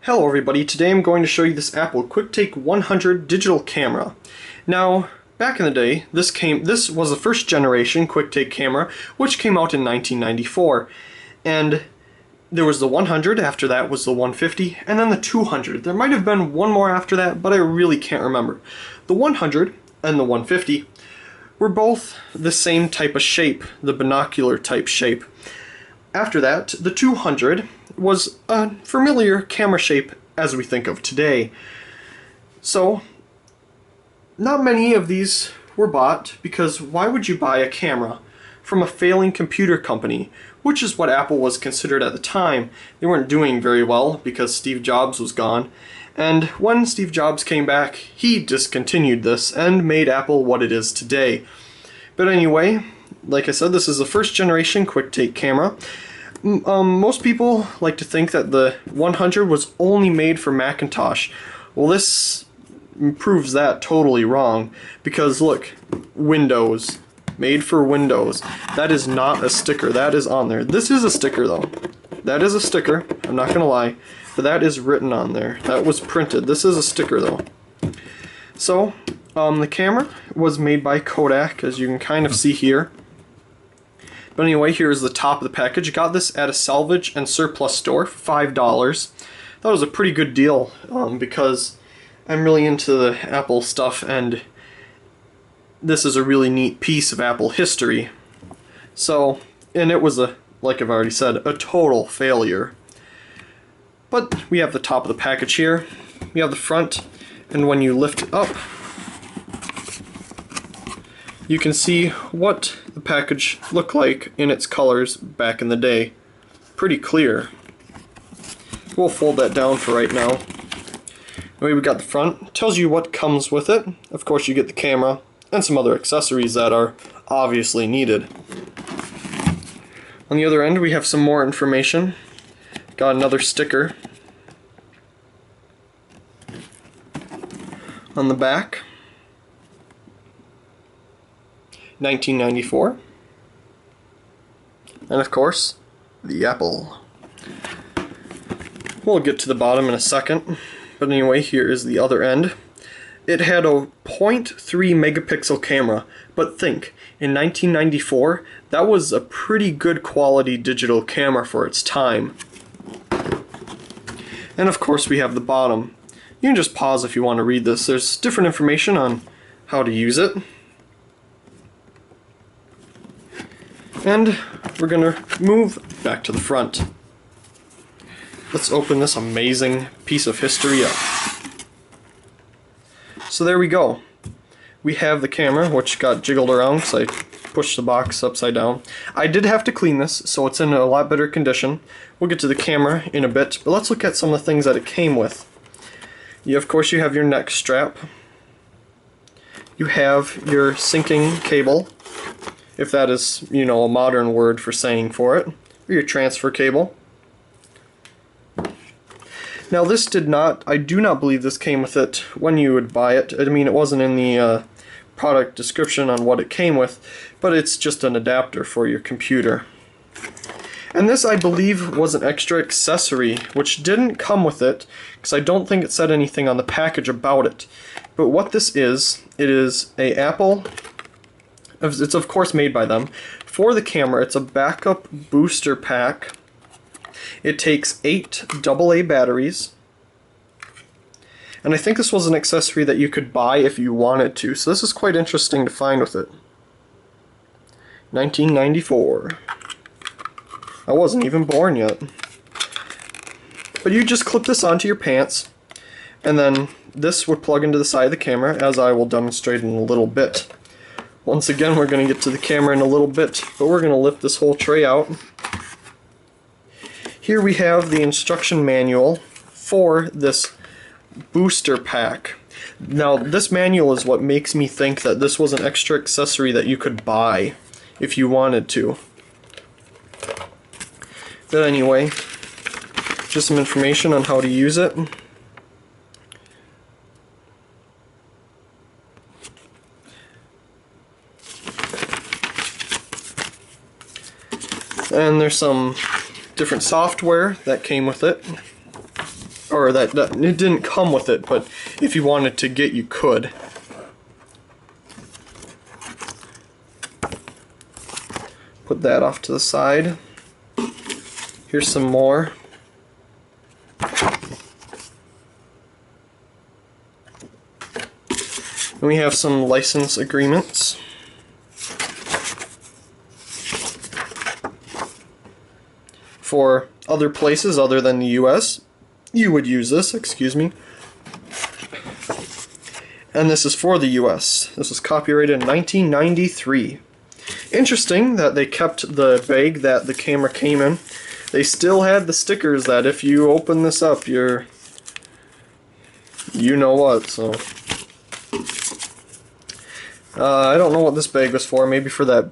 Hello everybody, today I'm going to show you this Apple QuickTake 100 digital camera. Now, back in the day, this was the first generation QuickTake camera, which came out in 1994. And there was the 100, after that was the 150, and then the 200. There might have been one more after that, but I really can't remember. The 100 and the 150 were both the same type of shape, the binocular type shape. After that, the 200 was a familiar camera shape as we think of today. So, not many of these were bought, because why would you buy a camera from a failing computer company, which is what Apple was considered at the time? They weren't doing very well because Steve Jobs was gone, and when Steve Jobs came back, he discontinued this and made Apple what it is today. But anyway, like I said, this is the first generation QuickTake camera. Most people like to think that the 100 was only made for Macintosh. Well, this proves that totally wrong, because look, Windows, made for Windows. That is not a sticker, that is on there. This is a sticker though. That is a sticker, I'm not gonna lie, but that is written on there. That was printed. This is a sticker though. So, the camera was made by Kodak, as you can kind of see here. But anyway, here's the top of the package. I got this at a salvage and surplus store for $5. That was a pretty good deal, because I'm really into the Apple stuff, and this is a really neat piece of Apple history. So, and it was like I've already said, a total failure. But we have the top of the package here. We have the front, and when you lift it up, you can see what the package looked like in its colors back in the day. Pretty clear. We'll fold that down for right now. Anyway, we got the front. It tells you what comes with it. Of course, you get the camera and some other accessories that are obviously needed. On the other end, we have some more information. Got another sticker on the back. 1994, and of course the Apple. We'll get to the bottom in a second, but anyway, here is the other end. It had a 0.3 megapixel camera, but think, in 1994 that was a pretty good quality digital camera for its time. And of course we have the bottom. You can just pause if you want to read this. There's different information on how to use it. And we're going to move back to the front. Let's open this amazing piece of history up. So there we go. We have the camera, which got jiggled around because I pushed the box upside down. I did have to clean this, so it's in a lot better condition. We'll get to the camera in a bit, but let's look at some of the things that it came with. Of course, you have your neck strap. You have your syncing cable, if that is, you know, a modern word for saying for it, or your transfer cable. Now this I do not believe this came with it when you would buy it. I mean, it wasn't in the product description on what it came with, but it's just an adapter for your computer. And this, I believe, was an extra accessory, which didn't come with it, because I don't think it said anything on the package about it. But what this is, it is a Apple. It's of course made by them. For the camera, it's a backup booster pack. It takes 8 AA batteries. And I think this was an accessory that you could buy if you wanted to. So this is quite interesting to find with it. 1994. I wasn't even born yet. But you just clip this onto your pants, and then this would plug into the side of the camera, as I will demonstrate in a little bit. Once again, we're going to get to the camera in a little bit, but we're going to lift this whole tray out. Here we have the instruction manual for this booster pack. Now, this manual is what makes me think that this was an extra accessory that you could buy if you wanted to. But anyway, just some information on how to use it. And there's some different software that came with it. or that it didn't come with it, but if you wanted to get, you could. Put that off to the side. Here's some more. And we have some license agreements. For other places other than the US, you would use this, excuse me. And this is for the US. This was copyrighted in 1993. Interesting that they kept the bag that the camera came in. They still had the stickers that if you open this up, you're... you know what, so... I don't know what this bag was for, maybe for that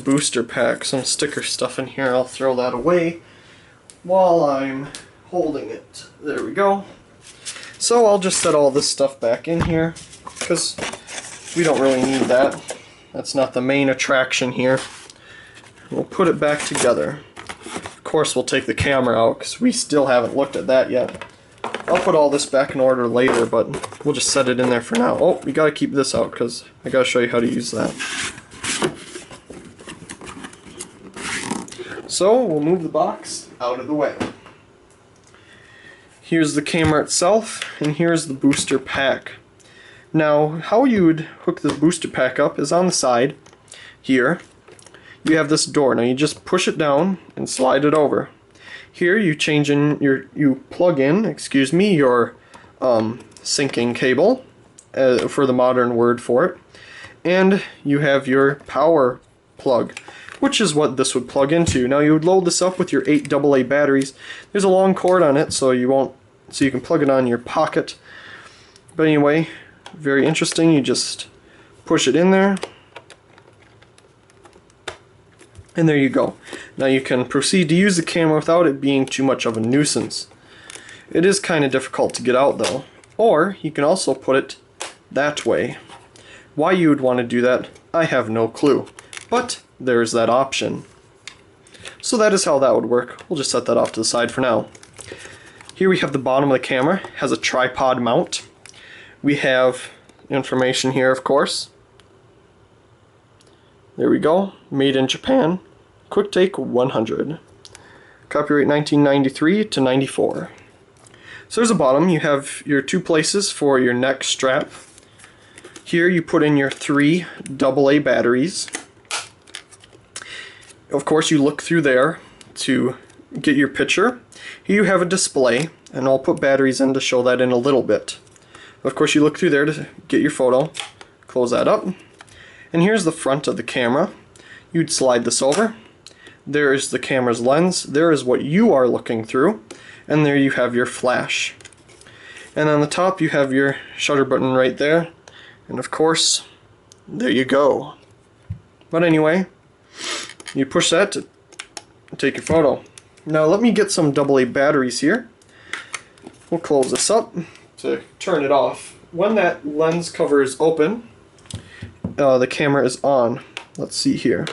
booster pack, some sticker stuff in here. I'll throw that away while I'm holding it. There we go. So I'll just set all this stuff back in here, because we don't really need that. That's not the main attraction here. We'll put it back together. Of course we'll take the camera out, because we still haven't looked at that yet. I'll put all this back in order later, but we'll just set it in there for now. Oh, we gotta keep this out, because I gotta show you how to use that. So we'll move the box out of the way. Here's the camera itself, and here's the booster pack. Now, how you would hook the booster pack up is on the side here. You have this door. Now you just push it down and slide it over. Here you plug in, excuse me, your syncing cable, for the modern word for it, and you have your power plug, which is what this would plug into. Now you would load this up with your 8 AA batteries. There's a long cord on it, so you can plug it on your pocket. But anyway, very interesting. You just push it in there, and there you go. Now you can proceed to use the camera without it being too much of a nuisance. It is kind of difficult to get out though. Or you can also put it that way. Why you would want to do that, I have no clue. But there's that option. So that is how that would work. We'll just set that off to the side for now. Here we have the bottom of the camera. It has a tripod mount. We have information here, of course. There we go. Made in Japan. QuickTake 100. Copyright 1993 to 94. So there's a bottom. You have your 2 places for your neck strap. Here you put in your 3 AA batteries. Of course you look through there to get your picture. Here you have a display, and I'll put batteries in to show that in a little bit. Of course you look through there to get your photo. Close that up. And here's the front of the camera. You'd slide this over. There is the camera's lens. There is what you are looking through. And there you have your flash. And on the top you have your shutter button right there. And of course, there you go. But anyway, you push that to take your photo. Now let me get some AA batteries here. We'll close this up to turn it off. When that lens cover is open, the camera is on. Let's see here.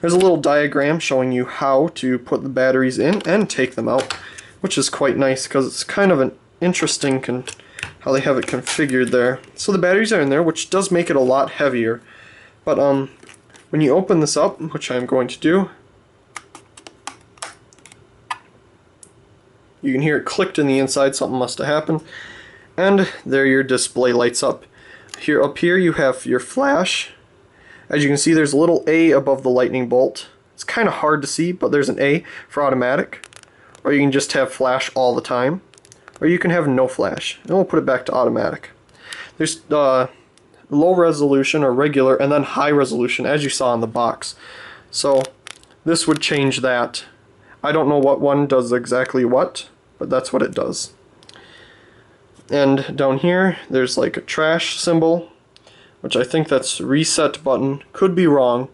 There's a little diagram showing you how to put the batteries in and take them out, which is quite nice because it's kind of an interesting how they have it configured there. So the batteries are in there, which does make it a lot heavier. But when you open this up, which I'm going to do, you can hear it clicked in the inside. Something must have happened. And there your display lights up. Up here you have your flash. As you can see, there's a little A above the lightning bolt. It's kind of hard to see, but there's an A for automatic. Or you can just have flash all the time. Or you can have no flash. And we'll put it back to automatic. There's low resolution or regular, and then high resolution, as you saw in the box. So this would change that. I don't know what one does exactly what, but that's what it does. And down here, there's like a trash symbol, which I think that's reset button. Could be wrong.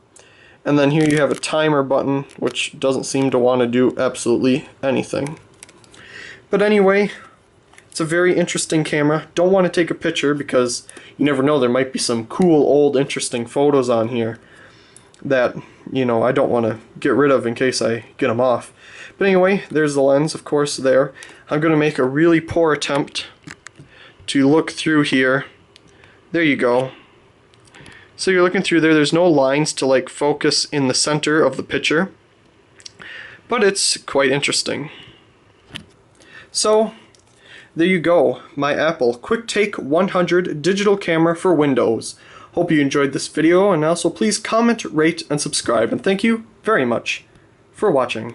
And then here you have a timer button, which doesn't seem to want to do absolutely anything. But anyway, it's a very interesting camera. Don't want to take a picture because you never know, there might be some cool, old, interesting photos on here that you know, I don't want to get rid of in case I get them off. But anyway, there's the lens, of course, there. I'm going to make a really poor attempt to look through here. There you go. So you're looking through there, there's no lines to like focus in the center of the picture, but it's quite interesting. So there you go, my Apple QuickTake 100 digital camera for Windows. Hope you enjoyed this video, and also please comment, rate, and subscribe, and thank you very much for watching.